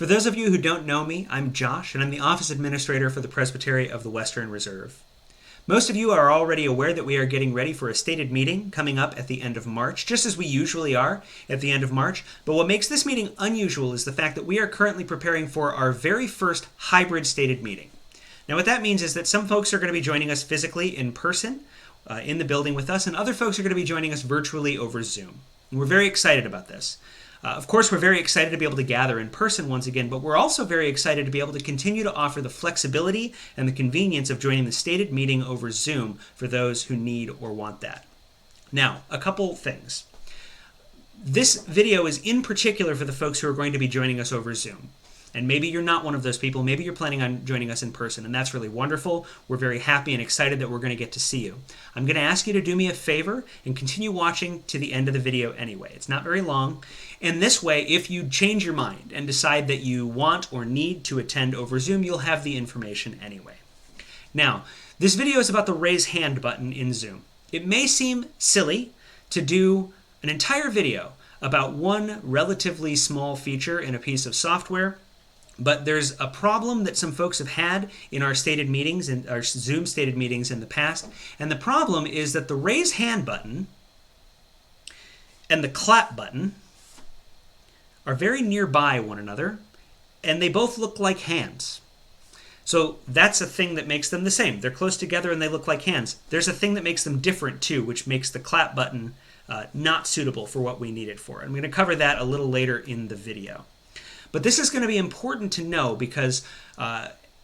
For those of you who don't know me, I'm Josh, and I'm the Office Administrator for the Presbytery of the Western Reserve. Most of you are already aware that we are getting ready for a stated meeting coming up at the end of March, just as we usually are at the end of March. But what makes this meeting unusual is the fact that we are currently preparing for our very first hybrid stated meeting. Now, what that means is that some folks are going to be joining us physically in person in the building with us, and other folks are going to be joining us virtually over Zoom. And we're very excited about this. Of course, we're very excited to be able to gather in person once again, but we're also very excited to be able to continue to offer the flexibility and the convenience of joining the stated meeting over Zoom for those who need or want that. Now, a couple things. This video is in particular for the folks who are going to be joining us over Zoom. And maybe you're not one of those people. Maybe you're planning on joining us in person, and that's really wonderful. We're very happy and excited that we're going to get to see you. I'm going to ask you to do me a favor and continue watching to the end of the video anyway. It's not very long. And this way, if you change your mind and decide that you want or need to attend over Zoom, you'll have the information anyway. Now, this video is about the raise hand button in Zoom. It may seem silly to do an entire video about one relatively small feature in a piece of software, but there's a problem that some folks have had in our stated meetings, in our Zoom stated meetings in the past. And the problem is that the raise hand button and the clap button are very nearby one another, and they both look like hands. So that's a thing that makes them the same. They're close together and they look like hands. There's a thing that makes them different too, which makes the clap button not suitable for what we need it for. I'm going to cover that a little later in the video. But this is going to be important to know because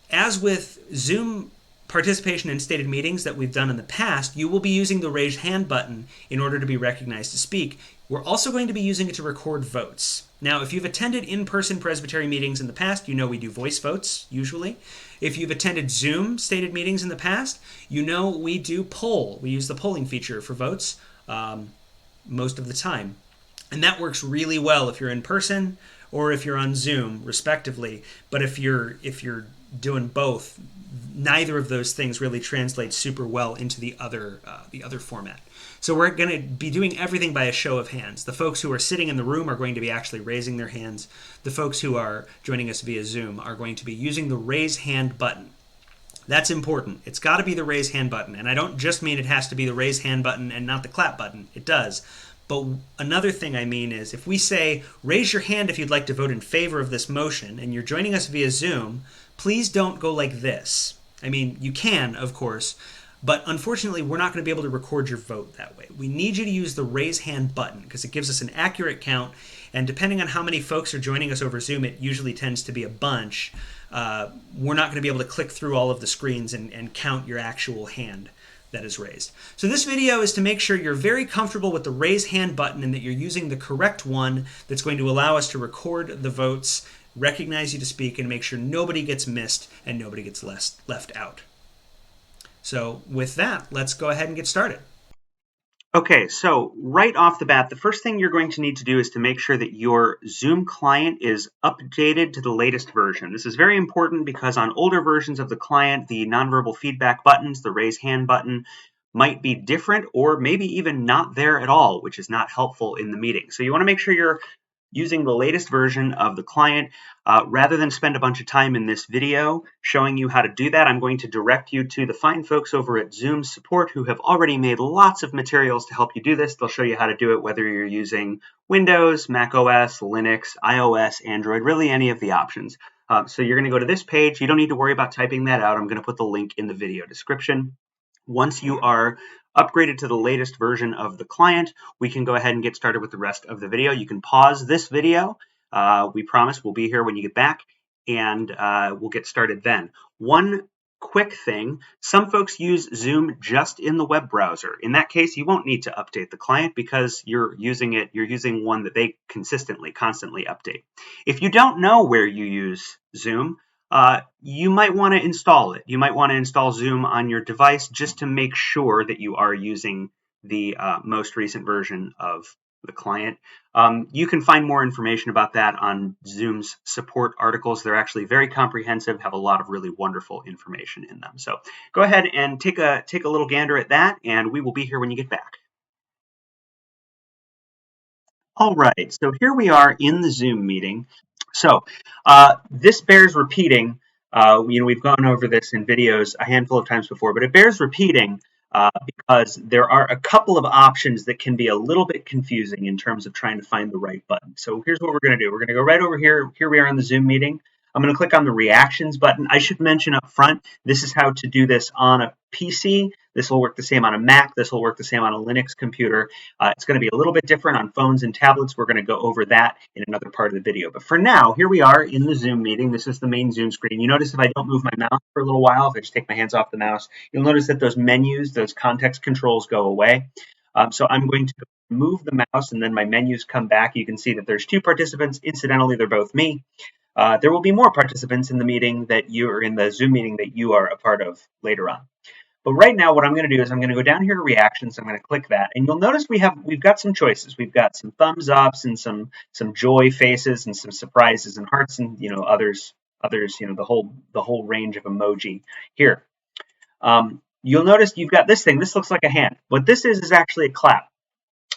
as with Zoom participation in stated meetings that we've done in the past, you will be using the raise hand button in order to be recognized to speak. We're also going to be using it to record votes. Now, if you've attended in-person Presbytery meetings in the past, you know we do voice votes, usually. If you've attended Zoom stated meetings in the past, you know we do poll. We use the polling feature for votes most of the time. And that works really well if you're in person or if you're on Zoom, respectively. But if you're doing both, neither of those things really translates super well into the other format. So we're going to be doing everything by a show of hands. The folks who are sitting in the room are going to be actually raising their hands. The folks who are joining us via Zoom are going to be using the raise hand button. That's important. It's got to be the raise hand button. And I don't just mean it has to be the raise hand button and not the clap button. It does. But another thing I mean is if we say, raise your hand if you'd like to vote in favor of this motion, and you're joining us via Zoom, please don't go like this. I mean, you can, of course, but unfortunately, we're not going to be able to record your vote that way. We need you to use the raise hand button because it gives us an accurate count, and depending on how many folks are joining us over Zoom, it usually tends to be a bunch. We're not going to be able to click through all of the screens and count your actual hand that is raised. So this video is to make sure you're very comfortable with the raise hand button and that you're using the correct one that's going to allow us to record the votes, recognize you to speak, and make sure nobody gets missed and nobody gets left out. So with that, let's go ahead and get started. Okay, so right off the bat, the first thing you're going to need to do is to make sure that your Zoom client is updated to the latest version. This is very important because on older versions of the client, the nonverbal feedback buttons, the raise hand button, might be different or maybe even not there at all, which is not helpful in the meeting. So you want to make sure you're using the latest version of the client. Rather than spend a bunch of time in this video showing you how to do that, I'm going to direct you to the fine folks over at Zoom Support who have already made lots of materials to help you do this. They'll show you how to do it whether you're using Windows, Mac OS, Linux, iOS, Android, really any of the options. So you're going to go to this page. You don't need to worry about typing that out. I'm going to put the link in the video description. Once you are upgraded to the latest version of the client, we can go ahead and get started with the rest of the video. You can pause this video. We promise we'll be here when you get back, and we'll get started then. One quick thing, some folks use Zoom just in the web browser. In that case, you won't need to update the client because you're using one that they constantly update. If you don't know where you use Zoom, you might want to install it. You might want to install Zoom on your device just to make sure that you are using the most recent version of the client. You can find more information about that on Zoom's support articles. They're actually very comprehensive, have a lot of really wonderful information in them. So go ahead and take a little gander at that, and we will be here when you get back. All right, so here we are in the Zoom meeting. So this bears repeating. We've gone over this in videos a handful of times before, but it bears repeating because there are a couple of options that can be a little bit confusing in terms of trying to find the right button. So here's what we're going to do. We're going to go right over here. Here we are in the Zoom meeting. I'm going to click on the reactions button. I should mention up front, this is how to do this on a PC. This will work the same on a Mac. This will work the same on a Linux computer. It's going to be a little bit different on phones and tablets. We're going to go over that in another part of the video. But for now, here we are in the Zoom meeting. This is the main Zoom screen. You notice if I don't move my mouse for a little while, if I just take my hands off the mouse, you'll notice that those menus, those context controls go away. So I'm going to move the mouse and then my menus come back. You can see that there's two participants. Incidentally, they're both me. There will be more participants in the meeting that you are in the Zoom meeting that you are a part of later on. But right now, what I'm going to do is I'm going to go down here to reactions. I'm going to click that, and you'll notice we've got some choices. We've got some thumbs ups and some joy faces and some surprises and hearts and others the whole range of emoji here. You'll notice you've got this thing. This looks like a hand. What this is actually a clap.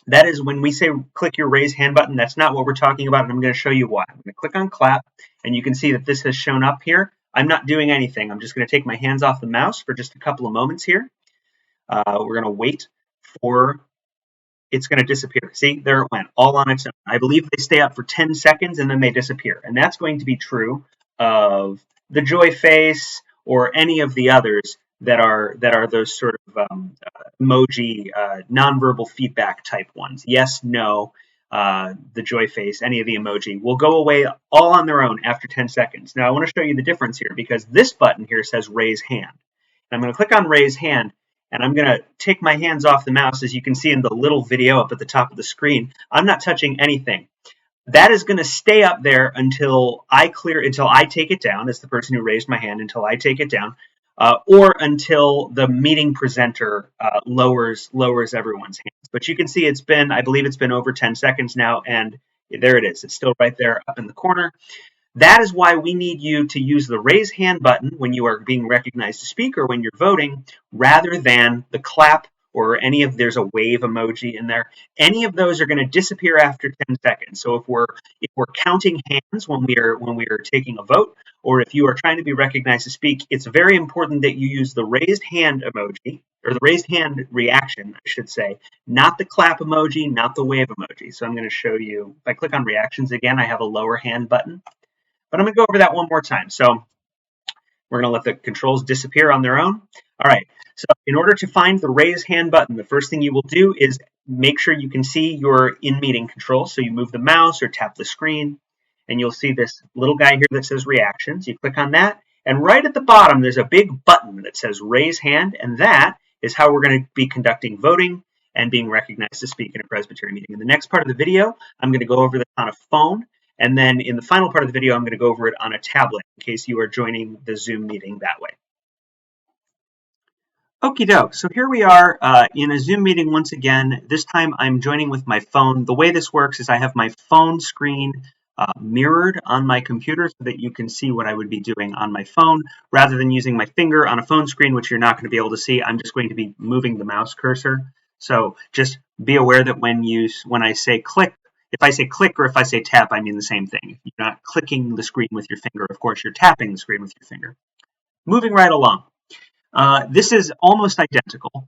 That is when we say click your raise hand button. That's not what we're talking about, and I'm going to show you why. I'm going to click on clap, and you can see that this has shown up here. I'm not doing anything. I'm just going to take my hands off the mouse for just a couple of moments here. We're going to wait for it's going to disappear. See, there it went, all on its own. I believe they stay up for 10 seconds and then they disappear. And that's going to be true of the joy face or any of the others that are those sort of emoji, nonverbal feedback type ones. Yes, no, the joy face, any of the emoji will go away all on their own after 10 seconds. Now, I want to show you the difference here because this button here says raise hand. And I'm going to click on raise hand, and I'm going to take my hands off the mouse. As you can see in the little video up at the top of the screen, I'm not touching anything. That is going to stay up there until I take it down as the person who raised my hand, until I take it down, or until the meeting presenter lowers everyone's hands. But you can see I believe it's been over 10 seconds now, and there it is. It's still right there up in the corner. That is why we need you to use the raise hand button when you are being recognized to speak or when you're voting, rather than the clap or there's a wave emoji in there. Any of those are going to disappear after 10 seconds. So if we're counting hands when we are taking a vote, or if you are trying to be recognized to speak, it's very important that you use the raised hand emoji, or the raised hand reaction, I should say, not the clap emoji, not the wave emoji. So I'm going to show you, if I click on reactions again, I have a lower hand button. But I'm going to go over that one more time. So we're going to let the controls disappear on their own. All right. So in order to find the raise hand button, the first thing you will do is make sure you can see your in-meeting controls. So you move the mouse or tap the screen, and you'll see this little guy here that says reactions. You click on that, and right at the bottom, there's a big button that says raise hand, and that is how we're going to be conducting voting and being recognized to speak in a Presbytery meeting. In the next part of the video, I'm going to go over this on a phone. And then in the final part of the video, I'm going to go over it on a tablet in case you are joining the Zoom meeting that way. Okie doke. So here we are in a Zoom meeting once again. This time I'm joining with my phone. The way this works is I have my phone screen mirrored on my computer so that you can see what I would be doing on my phone. Rather than using my finger on a phone screen, which you're not going to be able to see, I'm just going to be moving the mouse cursor. So just be aware that when I say click, if I say click or if I say tap, I mean the same thing. You're not clicking the screen with your finger. Of course, you're tapping the screen with your finger. Moving right along. This is almost identical.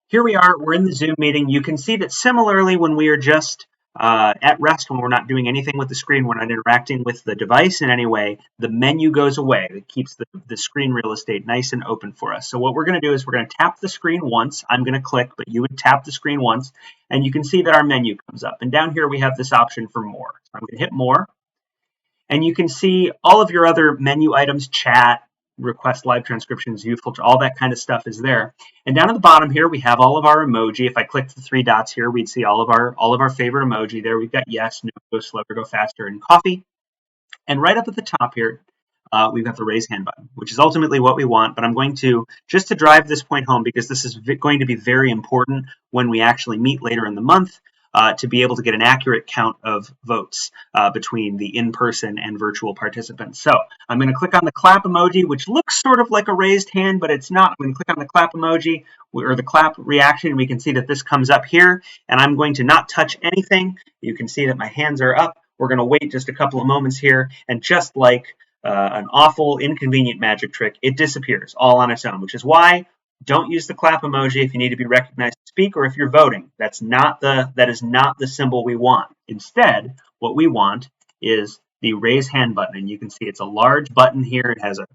Here we are. We're in the Zoom meeting. You can see that similarly when we are just at rest, when we're not doing anything with the screen, we're not interacting with the device in any way, the menu goes away. It keeps the screen real estate nice and open for us. So what we're going to do is we're going to tap the screen once. I'm going to click, but you would tap the screen once, and you can see that our menu comes up. And down here we have this option for more. So I'm going to hit more, and you can see all of your other menu items, chat, request live transcriptions, view filter, all that kind of stuff is there. And down at the bottom here, we have all of our emoji. If I click the three dots here, we'd see all of our favorite emoji there. We've got yes, no, go slower, go faster, and coffee. And right up at the top here, we've got the raise hand button, which is ultimately what we want. But I'm going to, just to drive this point home, because this is going to be very important when we actually meet later in the month, to be able to get an accurate count of votes between the in-person and virtual participants. So I'm going to click on the clap emoji, which looks sort of like a raised hand, but it's not. I'm going to click on the clap emoji or the clap reaction. We can see that this comes up here, and I'm going to not touch anything. You can see that my hands are up. We're going to wait just a couple of moments here, and just like an awful, inconvenient magic trick, it disappears all on its own, which is why don't use the clap emoji if you need to be recognized to speak or if you're voting. That is not the symbol we want. Instead, what we want is the raise hand button. And you can see it's a large button here. It has a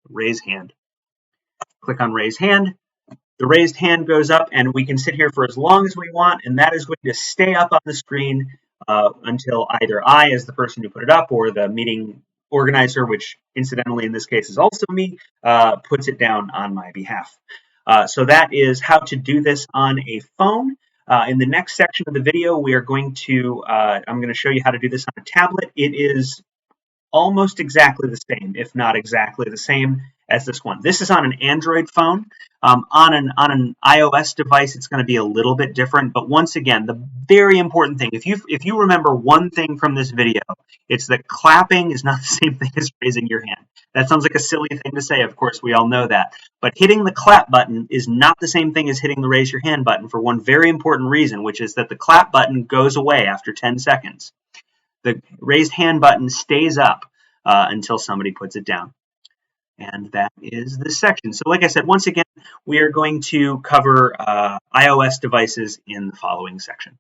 raise hand. Click on raise hand. The raised hand goes up, and we can sit here for as long as we want, and that is going to stay up on the screen until either I, as the person who put it up, or the meeting organizer, which incidentally in this case is also me, puts it down on my behalf. So that is how to do this on a phone. In the next section of the video, we are going to, I'm going to show you how to do this on a tablet. It is almost exactly the same, if not exactly the same as this one. This is on an Android phone. On an iOS device, it's going to be a little bit different. But once again, the very important thing, if you remember one thing from this video, it's that clapping is not the same thing as raising your hand. That sounds like a silly thing to say. Of course, we all know that. But hitting the clap button is not the same thing as hitting the raise your hand button for one very important reason, which is that the clap button goes away after 10 seconds. The raised hand button stays up until somebody puts it down. And that is this section. So like I said, once again, we are going to cover iOS devices in the following section.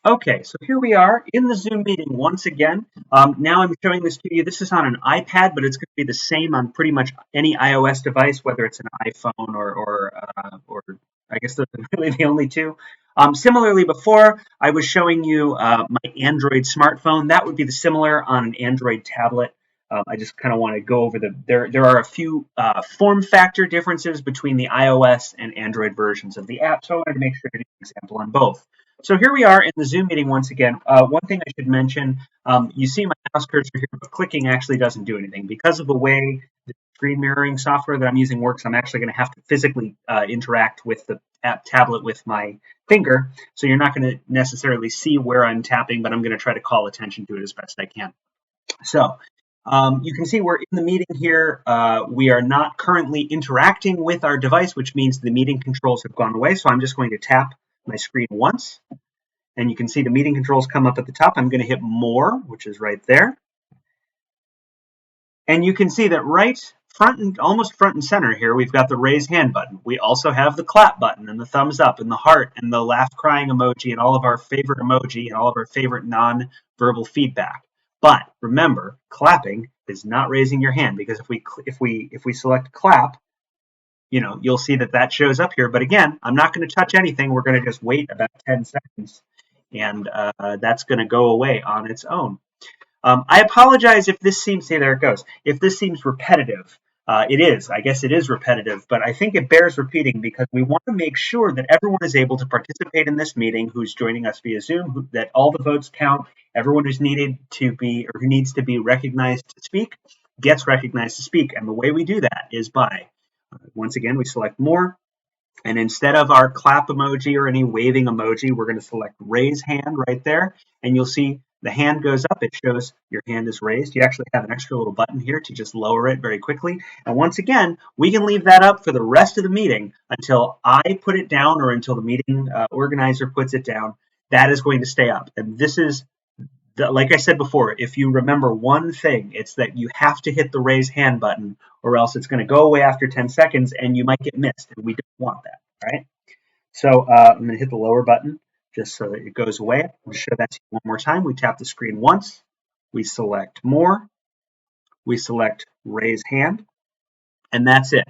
Okay, so here we are in the Zoom meeting once again. Now I'm showing this to you. This is on an iPad, but it's going to be the same on pretty much any iOS device, whether it's an iPhone or I guess those are really the only two. Similarly, before I was showing you my Android smartphone. That would be the similar on an Android tablet. I just kind of want to go over there are a few form factor differences between the iOS and Android versions of the app, so I wanted to make sure to do an example on both. So here we are in the Zoom meeting once again. One thing I should mention, you see my mouse cursor here, but clicking actually doesn't do anything. Because of the way the screen mirroring software that I'm using works, I'm actually going to have to physically interact with the app tablet with my finger. So you're not going to necessarily see where I'm tapping, but I'm going to try to call attention to it as best I can. So you can see we're in the meeting here. We are not currently interacting with our device, which means the meeting controls have gone away. So I'm just going to tap my screen once, and you can see the meeting controls come up at the top. I'm going to hit more, which is right there. And you can see that almost front and center here, we've got the raise hand button. We also have the clap button and the thumbs up and the heart and the laugh crying emoji and all of our favorite emoji and all of our favorite non-verbal feedback. But remember, clapping is not raising your hand, because if we select clap, you'll see that shows up here. But again, I'm not going to touch anything. We're going to just wait about 10 seconds, and that's going to go away on its own. I apologize if this seems, there it goes. If this seems repetitive, it is. I guess it is repetitive, but I think it bears repeating because we want to make sure that everyone is able to participate in this meeting who's joining us via Zoom, that all the votes count. Everyone who needs to be recognized to speak gets recognized to speak. And the way we do that is by, once again, we select more. And instead of our clap emoji or any waving emoji, we're going to select raise hand right there. And you'll see the hand goes up. It shows your hand is raised. You actually have an extra little button here to just lower it very quickly. And once again, we can leave that up for the rest of the meeting until I put it down or until the meeting organizer puts it down. That is going to stay up. And this is, like I said before, if you remember one thing, it's that you have to hit the raise hand button or else it's going to go away after 10 seconds and you might get missed. And we don't want that, right? So I'm going to hit the lower button just so that it goes away. I'll show that to you one more time. We tap the screen once. We select more. We select raise hand. And that's it.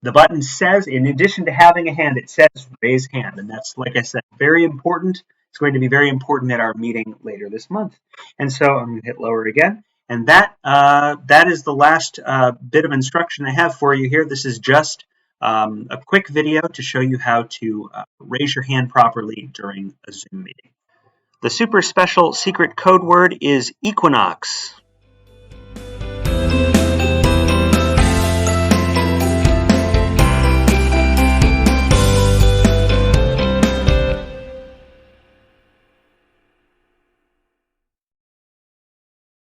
The button says, in addition to having a hand, it says raise hand. And that's, like I said, very important. It's going to be very important at our meeting later this month. And so I'm going to hit lower again. And that is the last bit of instruction I have for you here. This is just a quick video to show you how to raise your hand properly during a Zoom meeting. The super special secret code word is Equinox.